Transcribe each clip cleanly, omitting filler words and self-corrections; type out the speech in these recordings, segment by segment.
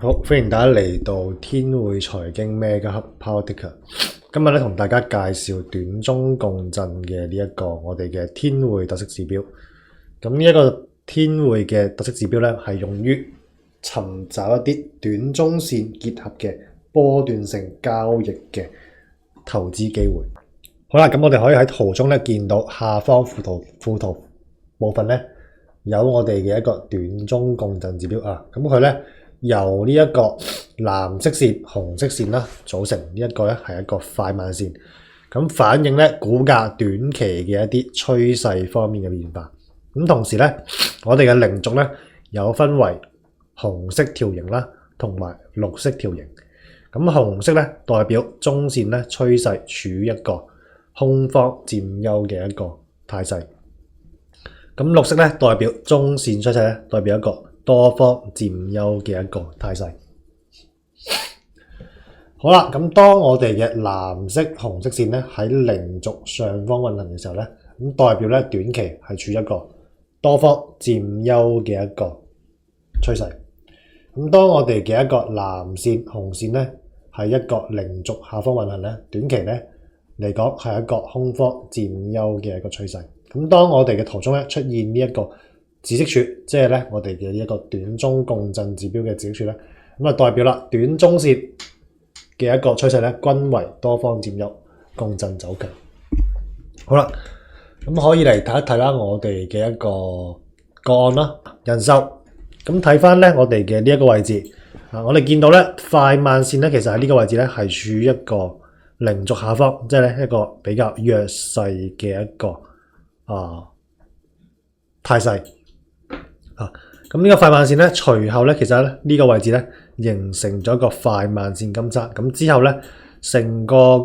好，歡迎大家嚟到天匯財經 Mega Hub Power Ticker。今日咧同大家介紹短中共振嘅呢一個我哋嘅天匯特色指標。咁呢一個天匯嘅特色指標咧係用於尋找一啲短中線結合嘅波段性交易嘅投資機會。好啦，咁我哋可以喺圖中咧見到下方副圖部分咧有我哋嘅一個短中共振指標啊。咁佢咧由呢一個藍色線、紅色線啦組成，呢一個咧係一個快慢線，咁反映咧股價短期嘅一啲趨勢方面嘅變化。咁同時咧，我哋嘅零軸咧有分為紅色條形啦，同埋綠色條形。咁紅色咧代表中線咧趨勢處於一個空方佔優嘅一個態勢，咁綠色咧代表中線趨勢咧代表一個多方佔優嘅一個態勢。好啦，咁當我哋嘅藍色、紅色線咧喺零軸上方運行嘅時候咧，咁代表咧短期係處於一個多方佔優嘅一個趨勢。咁當我哋嘅一個藍線、紅線咧喺一個零軸下方運行咧，短期咧嚟講係一個空方佔優嘅一個趨勢。咁當我哋嘅圖中咧出現呢一個紫色柱，即係咧我哋嘅呢一個短中共振指標嘅紫色柱咧，咁啊代表啦短中線嘅一個趨勢咧均為多方佔優，共振走強。好啦，咁可以嚟睇一睇啦，我哋嘅一個個案啦，人壽。咁睇翻咧我哋嘅呢一個位置啊，我哋見到咧快慢線咧其實喺呢個位置咧係處於一個零軸下方，即係咧一個比較弱勢嘅一個態勢。咁呢個快慢線咧，隨後咧，其實咧呢個位置咧形成咗一個快慢線金叉，咁之後咧，成個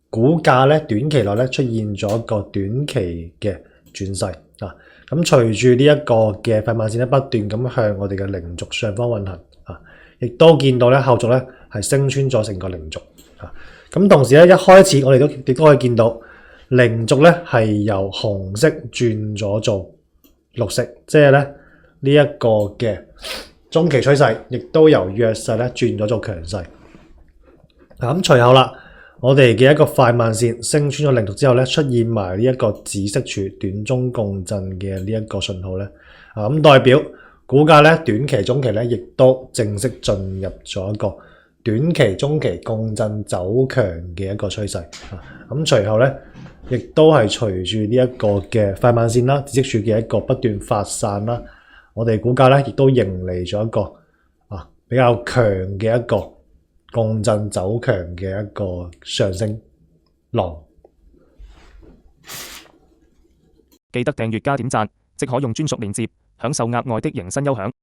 股價咧短期內咧出現咗一個短期嘅轉勢啊。咁隨住呢一個嘅快慢線咧不斷咁向我哋嘅零軸上方運行啊，亦都見到咧後續咧係升穿咗成個零軸啊。咁同時咧一開始我哋亦都可以見到零軸咧係由紅色轉咗做綠色，即係咧呢一個嘅中期趨勢，亦都由弱勢咧轉咗做強勢。咁隨後啦，我哋嘅一個快慢線升穿咗零軸之後咧，出現埋呢一個紫色柱短中共振嘅呢一個信號咧，咁代表股價咧短期、中期咧亦都正式進入咗一個短期、中期共振走強嘅一個趨勢。咁隨後咧，亦都係隨住呢一個嘅快慢線啦、紫色柱嘅一個不斷發散啦，我哋股價咧亦都迎嚟咗一個比較強嘅一個共振走強嘅一個上升浪。記得訂閱加點讚，即可用專屬鏈接享受額外的迎新優享。